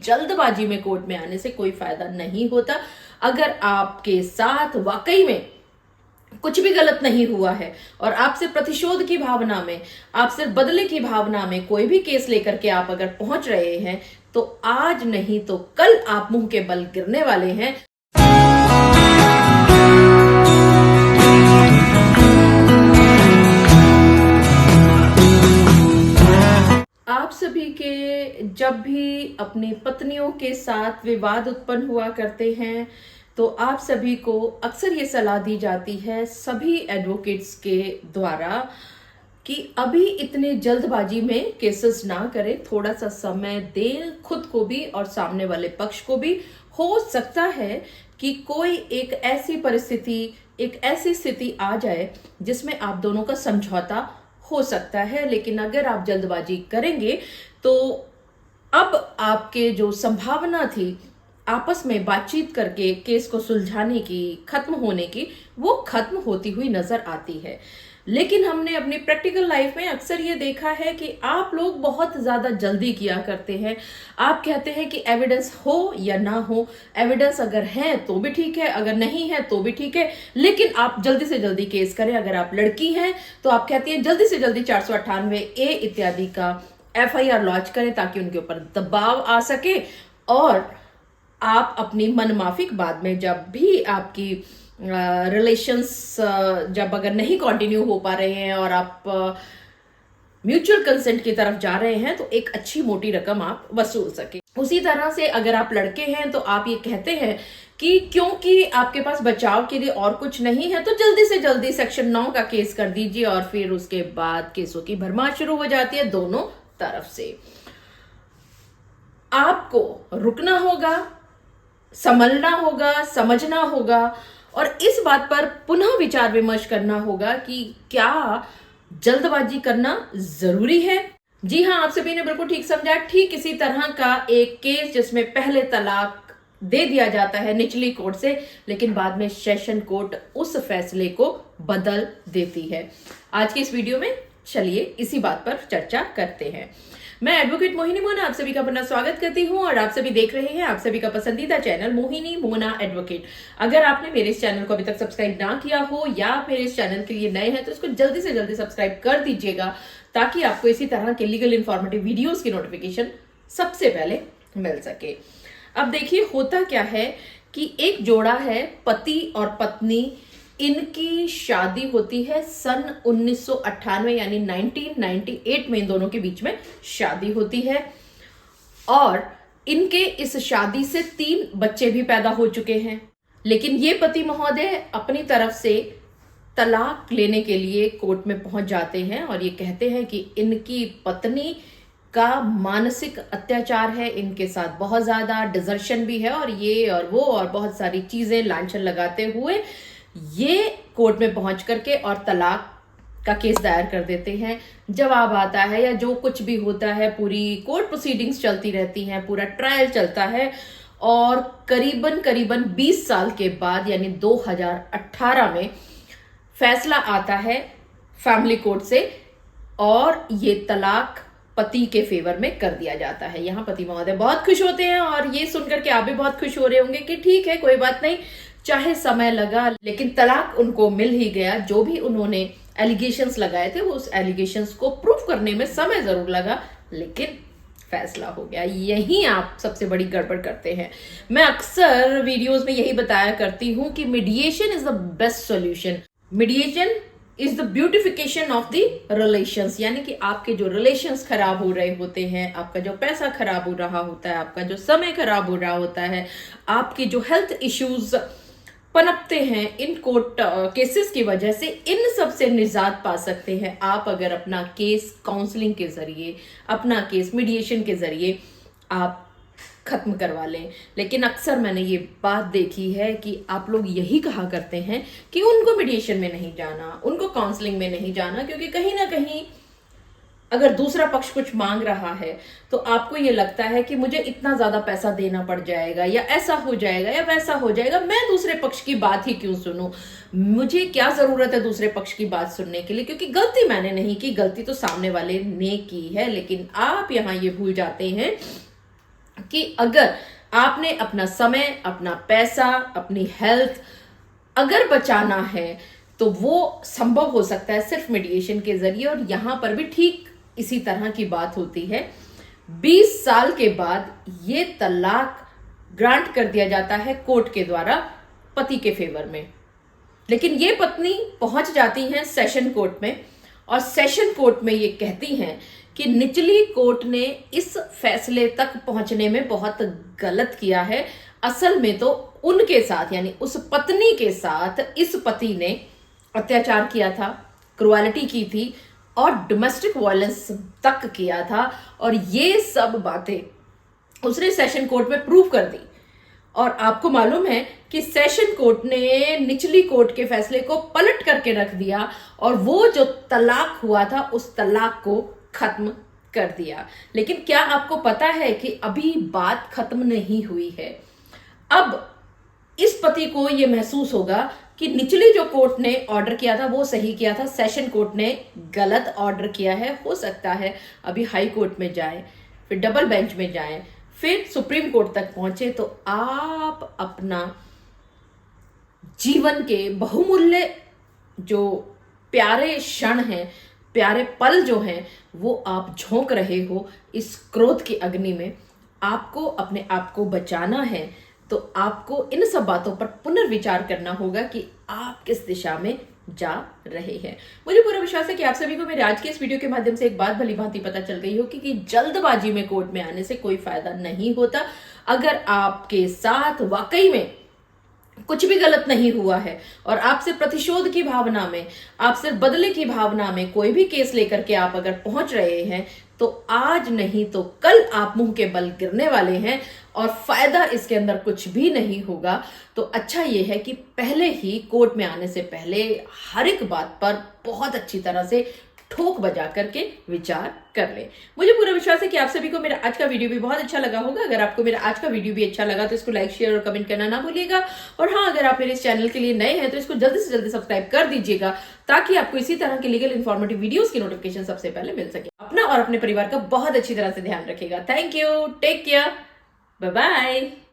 जल्दबाजी में कोर्ट में आने से कोई फायदा नहीं होता। अगर आपके साथ वाकई में कुछ भी गलत नहीं हुआ है और आप सिर्फ प्रतिशोध की भावना में, आप सिर्फ बदले की भावना में कोई भी केस लेकर के आप अगर पहुंच रहे हैं, तो आज नहीं तो कल आप मुंह के बल गिरने वाले हैं। आप सभी के जब भी अपनी पत्नियों के साथ विवाद उत्पन्न हुआ करते हैं, तो आप सभी को अक्सर ये सलाह दी जाती है सभी एडवोकेट्स के द्वारा कि अभी इतने जल्दबाजी में केसेस ना करें, थोड़ा सा समय दें खुद को भी और सामने वाले पक्ष को भी। हो सकता है कि कोई एक ऐसी परिस्थिति, एक ऐसी स्थिति आ जाए जिसमें आप दोनों का समझौता हो सकता है, लेकिन अगर आप जल्दबाजी करेंगे तो अब आपके जो संभावना थी आपस में बातचीत करके केस को सुलझाने की, खत्म होने की, वो खत्म होती हुई नजर आती है। लेकिन हमने अपनी प्रैक्टिकल लाइफ में अक्सर ये देखा है कि आप लोग बहुत ज्यादा जल्दी किया करते हैं। आप कहते हैं कि एविडेंस हो या ना हो, एविडेंस अगर है तो भी ठीक है, अगर नहीं है तो भी ठीक है, लेकिन आप जल्दी से जल्दी केस करें। अगर आप लड़की हैं तो आप कहती हैं जल्दी से जल्दी 498A इत्यादि का FIR लॉन्च करें ताकि उनके ऊपर दबाव आ सके और आप अपनी मनमाफिक बाद में जब भी आपकी रिलेशंस जब अगर नहीं कंटिन्यू हो पा रहे हैं और आप म्यूचुअल कंसेंट की तरफ जा रहे हैं, तो एक अच्छी मोटी रकम आप वसूल सके। उसी तरह से अगर आप लड़के हैं तो आप ये कहते हैं कि क्योंकि आपके पास बचाव के लिए और कुछ नहीं है, तो जल्दी से जल्दी सेक्शन 9 का केस कर दीजिए और फिर उसके बाद केसों की भरमार शुरू हो जाती है दोनों तरफ से। आपको रुकना होगा, समझना होगा, समझना होगा और इस बात पर पुनः विचार विमर्श करना होगा कि क्या जल्दबाजी करना जरूरी है। जी हाँ, आप सभी ने बिल्कुल ठीक समझा। ठीक इसी तरह का एक केस जिसमें पहले तलाक दे दिया जाता है निचली कोर्ट से, लेकिन बाद में सेशन कोर्ट उस फैसले को बदल देती है। आज की इस वीडियो में चलिए इसी बात पर चर्चा करते हैं। मैं एडवोकेट मोहिनी मोना आप सभी का अपना स्वागत करती हूं और आप सभी देख रहे हैं आप सभी का पसंदीदा चैनल मोहिनी मोना एडवोकेट। अगर आपने मेरे इस चैनल को अभी तक सब्सक्राइब ना किया हो या मेरे इस चैनल के लिए नए हैं तो इसको जल्दी से जल्दी सब्सक्राइब कर दीजिएगा ताकि आपको इसी तरह के लीगल इंफॉर्मेटिव वीडियोस की नोटिफिकेशन सबसे पहले मिल सके। अब देखिए होता क्या है कि एक जोड़ा है, पति और पत्नी, इनकी शादी होती है सन 1998 यानी 1998 में इन दोनों के बीच में शादी होती है और इनके इस शादी से 3 बच्चे भी पैदा हो चुके हैं। लेकिन ये पति महोदय अपनी तरफ से तलाक लेने के लिए कोर्ट में पहुंच जाते हैं और ये कहते हैं कि इनकी पत्नी का मानसिक अत्याचार है, इनके साथ बहुत ज्यादा डिजर्शन भी है और ये और वो और बहुत सारी चीजें लांछन लगाते हुए ये कोर्ट में पहुंच करके और तलाक का केस दायर कर देते हैं। जवाब आता है या जो कुछ भी होता है, पूरी कोर्ट प्रोसीडिंग्स चलती रहती हैं, पूरा ट्रायल चलता है और करीबन 20 साल के बाद यानी 2018 में फैसला आता है फैमिली कोर्ट से और ये तलाक पति के फेवर में कर दिया जाता है। यहाँ पति महोदय बहुत खुश होते हैं और ये सुनकर के आप भी बहुत खुश हो रहे होंगे कि ठीक है, कोई बात नहीं, चाहे समय लगा लेकिन तलाक उनको मिल ही गया। जो भी उन्होंने एलिगेशंस लगाए थे वो उस एलिगेशंस को प्रूफ करने में समय जरूर लगा, लेकिन फैसला हो गया। यही आप सबसे बड़ी गड़बड़ करते हैं। मैं अक्सर वीडियोस में यही बताया करती हूं कि mediation is the best solution. Mediation is the beautification of the relations, यानी कि आपके जो रिलेशंस खराब हो रहे होते हैं, आपका जो पैसा खराब हो रहा होता है, आपका जो समय खराब हो रहा होता है, आपके जो हेल्थ इश्यूज पनपते हैं इन कोर्ट केसेस की वजह से, इन सब से निजात पा सकते हैं आप अगर अपना केस काउंसलिंग के जरिए, अपना केस मीडिएशन के जरिए आप खत्म करवा लें। लेकिन अक्सर मैंने ये बात देखी है कि आप लोग यही कहा करते हैं कि उनको मीडिएशन में नहीं जाना, उनको काउंसलिंग में नहीं जाना, क्योंकि कहीं ना कहीं अगर दूसरा पक्ष कुछ मांग रहा है तो आपको ये लगता है कि मुझे इतना ज्यादा पैसा देना पड़ जाएगा या ऐसा हो जाएगा या वैसा हो जाएगा, मैं दूसरे पक्ष की बात ही क्यों सुनूं, मुझे क्या जरूरत है दूसरे पक्ष की बात सुनने के लिए, क्योंकि गलती मैंने नहीं की, गलती तो सामने वाले ने की है। लेकिन आप यहाँ ये भूल जाते हैं कि अगर आपने अपना समय, अपना पैसा, अपनी हेल्थ अगर बचाना है तो वो संभव हो सकता है सिर्फ मीडिएशन के जरिए। और यहां पर भी ठीक इसी तरह की बात होती है। 20 साल के बाद ये तलाक ग्रांट कर दिया जाता है कोर्ट के द्वारा पति के फेवर में। लेकिन ये पत्नी पहुंच जाती हैं सेशन कोर्ट में, और सेशन कोर्ट में ये कहती हैं कि निचली कोर्ट ने इस फैसले तक पहुंचने में बहुत गलत किया है। असल में तो उनके साथ, यानी उस पत्नी के साथ इस पति ने अत्याचार किया था, क्रुएलिटी की थी और डोमेस्टिक वायलेंस तक किया था। और ये सब बातें उसने सेशन कोर्ट में प्रूव कर दी। और आपको मालूम है कि सेशन कोर्ट ने निचली कोर्ट के फैसले को पलट करके रख दिया और वो जो तलाक हुआ था उस तलाक को खत्म कर दिया। लेकिन क्या आपको पता है कि अभी बात खत्म नहीं हुई है। अब इस पति को यह महसूस होगा कि निचली जो कोर्ट ने ऑर्डर किया था वो सही किया था, सेशन कोर्ट ने गलत ऑर्डर किया है। हो सकता है अभी हाई कोर्ट में जाए, फिर डबल बेंच में जाए, फिर सुप्रीम कोर्ट तक पहुंचे, तो आप अपना जीवन के बहुमूल्य जो प्यारे क्षण हैं, प्यारे पल जो हैं, वो आप झोंक रहे हो इस क्रोध की अग्नि में। आपको अपने आप को बचाना है तो आपको इन सब बातों पर पुनर्विचार करना होगा कि आप किस दिशा में जा रहे हैं। मुझे पूरा विश्वास है कि आप सभी को मेरे आज के इस वीडियो के माध्यम से एक बात भली भांति पता चल गई होगी कि जल्दबाजी में कोर्ट में आने से कोई फायदा नहीं होता। अगर आपके साथ वाकई में कुछ भी गलत नहीं हुआ है और आपसे प्रतिशोध की भावना में, आपसे बदले की भावना में कोई भी केस लेकर के आप अगर पहुंच रहे हैं, तो आज नहीं तो कल आप मुंह के बल गिरने वाले हैं और फायदा इसके अंदर कुछ भी नहीं होगा। तो अच्छा यह है कि पहले ही कोर्ट में आने से पहले हर एक बात पर बहुत अच्छी तरह से ठोक बजा करके विचार कर ले। मुझे पूरा विश्वास है कि आप सभी को मेरा आज का वीडियो भी बहुत अच्छा लगा होगा। अगर आपको मेरा आज का वीडियो भी अच्छा लगा तो इसको लाइक, शेयर और कमेंट करना ना भूलिएगा। और हाँ, अगर आप मेरे इस चैनल के लिए नए हैं तो इसको जल्दी से जल्दी सब्सक्राइब कर दीजिएगा ताकि आपको इसी तरह के लीगल इन्फॉर्मेटिव वीडियोस की नोटिफिकेशन सबसे पहले मिल सके। अपना और अपने परिवार का बहुत अच्छी तरह से ध्यान रखिएगा। Thank you, take care, bye bye.